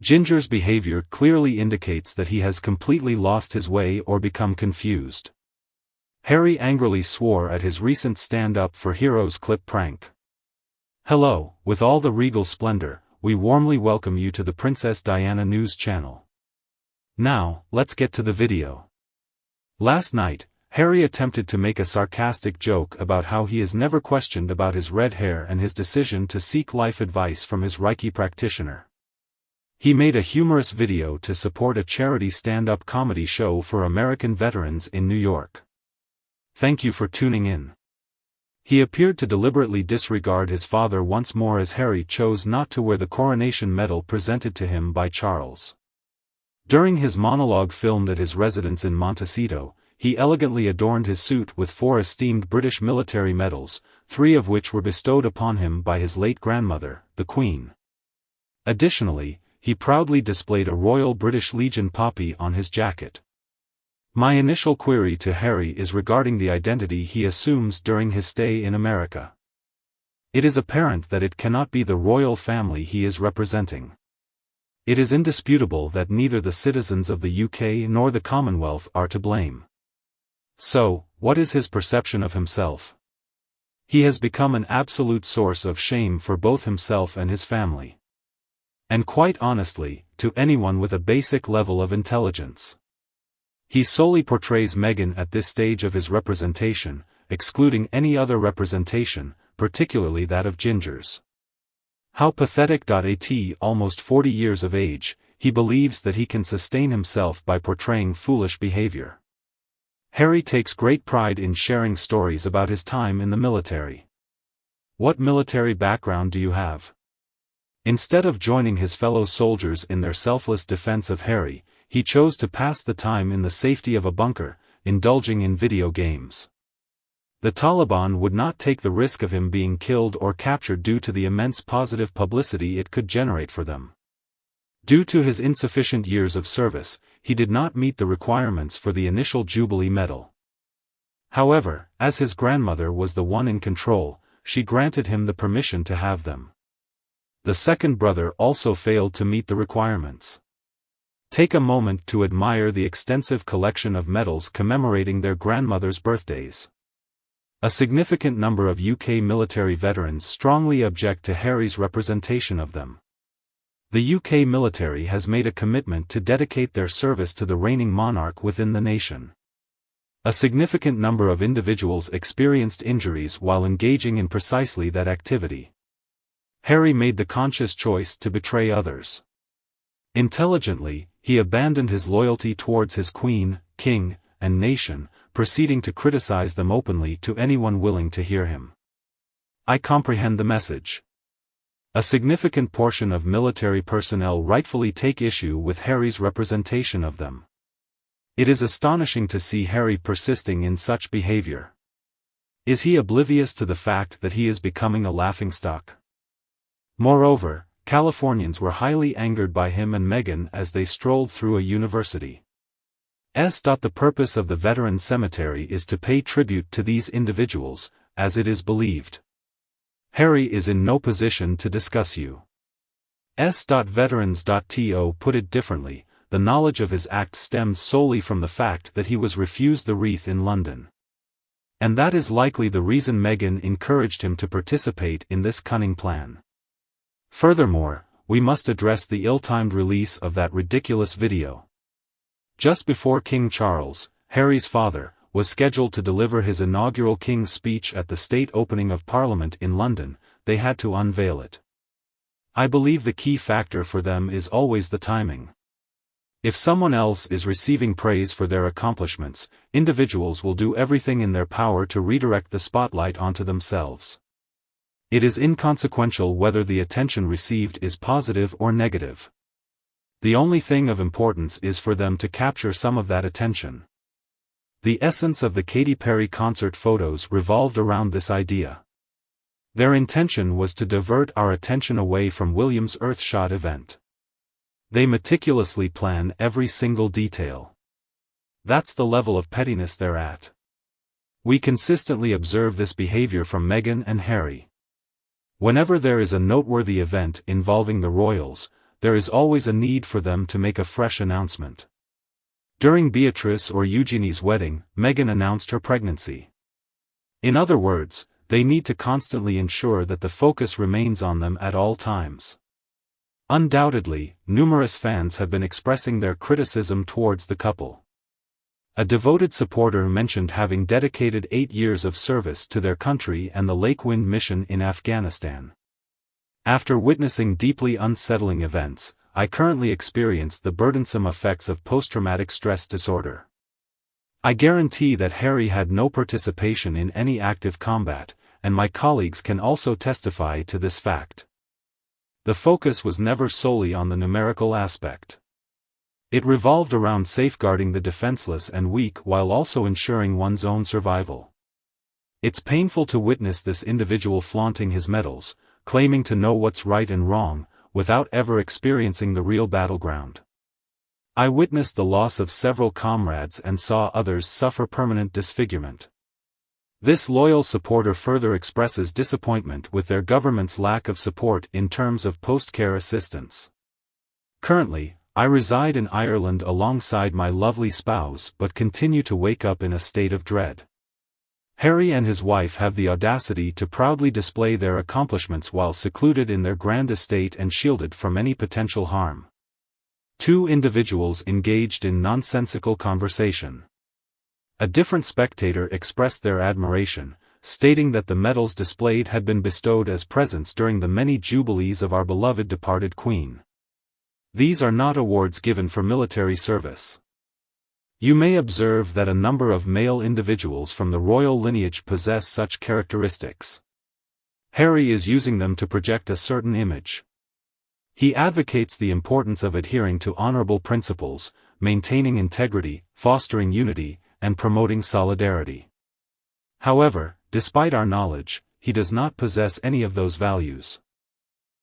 Ginger's behavior clearly indicates that he has completely lost his way or become confused. Harry angrily swore at his recent stand-up for Heroes clip prank. Hello, with all the regal splendor, we warmly welcome you to the Princess Diana News channel. Now, let's get to the video. Last night, Harry attempted to make a sarcastic joke about how he is never questioned about his red hair and his decision to seek life advice from his Reiki practitioner. He made a humorous video to support a charity stand-up comedy show for American veterans in New York. Thank you for tuning in. He appeared to deliberately disregard his father once more as Harry chose not to wear the coronation medal presented to him by Charles. During his monologue filmed at his residence in Montecito, he elegantly adorned his suit with 4 esteemed British military medals, 3 of which were bestowed upon him by his late grandmother, the Queen. Additionally, he proudly displayed a Royal British Legion poppy on his jacket. My initial query to Harry is regarding the identity he assumes during his stay in America. It is apparent that it cannot be the royal family he is representing. It is indisputable that neither the citizens of the UK nor the Commonwealth are to blame. So, what is his perception of himself? He has become an absolute source of shame for both himself and his family. And quite honestly, to anyone with a basic level of intelligence. He solely portrays Meghan at this stage of his representation, excluding any other representation, particularly that of Ginger's. How pathetic. At almost 40 years of age, he believes that he can sustain himself by portraying foolish behavior. Harry takes great pride in sharing stories about his time in the military. What military background do you have? Instead of joining his fellow soldiers in their selfless defense of Harry, he chose to pass the time in the safety of a bunker, indulging in video games. The Taliban would not take the risk of him being killed or captured due to the immense positive publicity it could generate for them. Due to his insufficient years of service, he did not meet the requirements for the initial Jubilee Medal. However, as his grandmother was the one in control, she granted him the permission to have them. The second brother also failed to meet the requirements. Take a moment to admire the extensive collection of medals commemorating their grandmother's birthdays. A significant number of UK military veterans strongly object to Harry's representation of them. The UK military has made a commitment to dedicate their service to the reigning monarch within the nation. A significant number of individuals experienced injuries while engaging in precisely that activity. Harry made the conscious choice to betray others. Intelligently, he abandoned his loyalty towards his queen, king, and nation, proceeding to criticize them openly to anyone willing to hear him. I comprehend the message. A significant portion of military personnel rightfully take issue with Harry's representation of them. It is astonishing to see Harry persisting in such behavior. Is he oblivious to the fact that he is becoming a laughingstock? Moreover, Californians were highly angered by him and Meghan as they strolled through a university. The purpose of the veteran cemetery is to pay tribute to these individuals, as it is believed. Harry is in no position to discuss U.S. Veterans.to put it differently, the knowledge of his act stemmed solely from the fact that he was refused the wreath in London. And that is likely the reason Meghan encouraged him to participate in this cunning plan. Furthermore, we must address the ill-timed release of that ridiculous video. Just before King Charles, Harry's father, was scheduled to deliver his inaugural King's Speech at the state opening of Parliament in London, they had to unveil it. I believe the key factor for them is always the timing. If someone else is receiving praise for their accomplishments, individuals will do everything in their power to redirect the spotlight onto themselves. It is inconsequential whether the attention received is positive or negative. The only thing of importance is for them to capture some of that attention. The essence of the Katy Perry concert photos revolved around this idea. Their intention was to divert our attention away from William's Earthshot event. They meticulously plan every single detail. That's the level of pettiness they're at. We consistently observe this behavior from Meghan and Harry. Whenever there is a noteworthy event involving the royals, there is always a need for them to make a fresh announcement. During Beatrice or Eugenie's wedding, Meghan announced her pregnancy. In other words, they need to constantly ensure that the focus remains on them at all times. Undoubtedly, numerous fans have been expressing their criticism towards the couple. A devoted supporter mentioned having dedicated 8 years of service to their country and the Lake Wind mission in Afghanistan. After witnessing deeply unsettling events, I currently experience the burdensome effects of post-traumatic stress disorder. I guarantee that Harry had no participation in any active combat, and my colleagues can also testify to this fact. The focus was never solely on the numerical aspect. It revolved around safeguarding the defenseless and weak while also ensuring one's own survival. It's painful to witness this individual flaunting his medals, claiming to know what's right and wrong, without ever experiencing the real battleground. I witnessed the loss of several comrades and saw others suffer permanent disfigurement. This loyal supporter further expresses disappointment with their government's lack of support in terms of post-care assistance. Currently, I reside in Ireland alongside my lovely spouse but continue to wake up in a state of dread. Harry and his wife have the audacity to proudly display their accomplishments while secluded in their grand estate and shielded from any potential harm. Two individuals engaged in nonsensical conversation. A different spectator expressed their admiration, stating that the medals displayed had been bestowed as presents during the many jubilees of our beloved departed Queen. These are not awards given for military service. You may observe that a number of male individuals from the royal lineage possess such characteristics. Harry is using them to project a certain image. He advocates the importance of adhering to honorable principles, maintaining integrity, fostering unity, and promoting solidarity. However, despite our knowledge, he does not possess any of those values.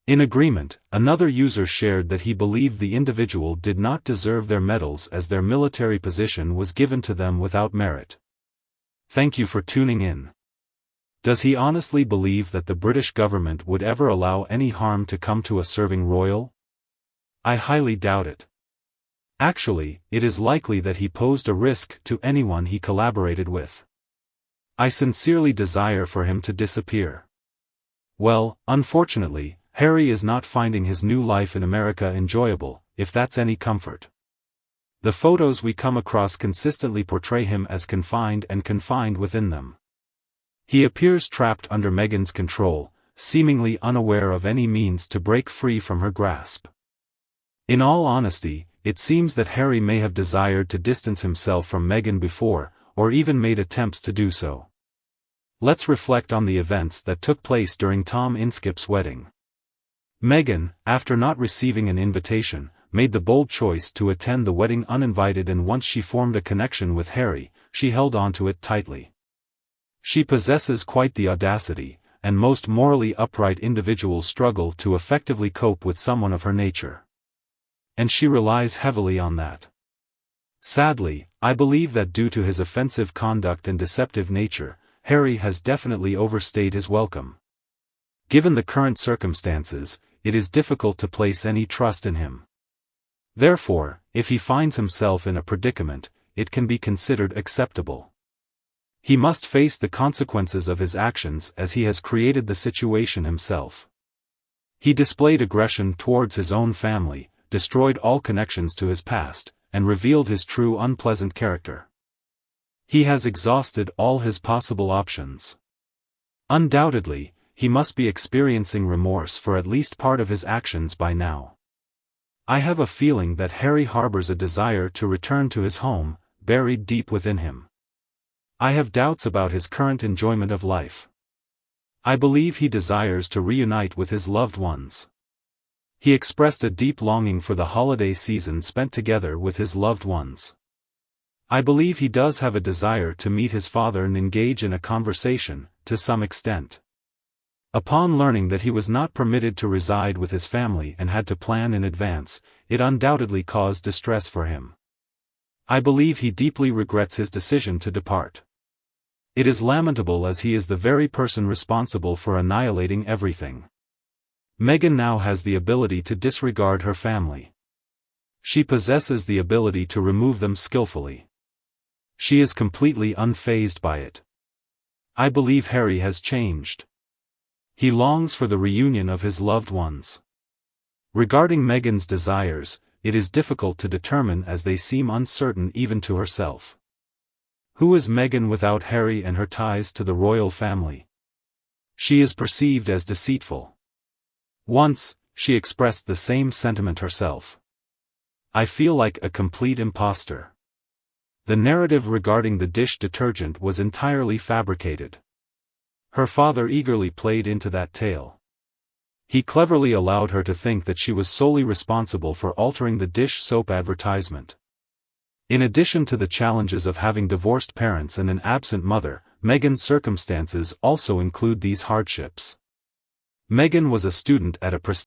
In agreement, another user shared that he believed the individual did not deserve their medals as their military position was given to them without merit. Thank you for tuning in. Does he honestly believe that the British government would ever allow any harm to come to a serving royal? I highly doubt it. Actually, it is likely that he posed a risk to anyone he collaborated with. I sincerely desire for him to disappear. Well, unfortunately, Harry is not finding his new life in America enjoyable, if that's any comfort. The photos we come across consistently portray him as confined and confined within them. He appears trapped under Meghan's control, seemingly unaware of any means to break free from her grasp. In all honesty, it seems that Harry may have desired to distance himself from Meghan before, or even made attempts to do so. Let's reflect on the events that took place during Tom Inskip's wedding. Meghan, after not receiving an invitation, made the bold choice to attend the wedding uninvited, and once she formed a connection with Harry, she held on to it tightly. She possesses quite the audacity, and most morally upright individuals struggle to effectively cope with someone of her nature. And she relies heavily on that. Sadly, I believe that due to his offensive conduct and deceptive nature, Harry has definitely overstayed his welcome. Given the current circumstances, it is difficult to place any trust in him. Therefore, if he finds himself in a predicament, it can be considered acceptable. He must face the consequences of his actions as he has created the situation himself. He displayed aggression towards his own family, destroyed all connections to his past, and revealed his true unpleasant character. He has exhausted all his possible options. Undoubtedly, he must be experiencing remorse for at least part of his actions by now. I have a feeling that Harry harbors a desire to return to his home, buried deep within him. I have doubts about his current enjoyment of life. I believe he desires to reunite with his loved ones. He expressed a deep longing for the holiday season spent together with his loved ones. I believe he does have a desire to meet his father and engage in a conversation, to some extent. Upon learning that he was not permitted to reside with his family and had to plan in advance, it undoubtedly caused distress for him. I believe he deeply regrets his decision to depart. It is lamentable as he is the very person responsible for annihilating everything. Meghan now has the ability to disregard her family. She possesses the ability to remove them skillfully. She is completely unfazed by it. I believe Harry has changed. He longs for the reunion of his loved ones. Regarding Meghan's desires, it is difficult to determine as they seem uncertain even to herself. Who is Meghan without Harry and her ties to the royal family? She is perceived as deceitful. Once, she expressed the same sentiment herself. I feel like a complete imposter. The narrative regarding the dish detergent was entirely fabricated. Her father eagerly played into that tale. He cleverly allowed her to think that she was solely responsible for altering the dish soap advertisement. In addition to the challenges of having divorced parents and an absent mother, Meghan's circumstances also include these hardships. Meghan was a student at a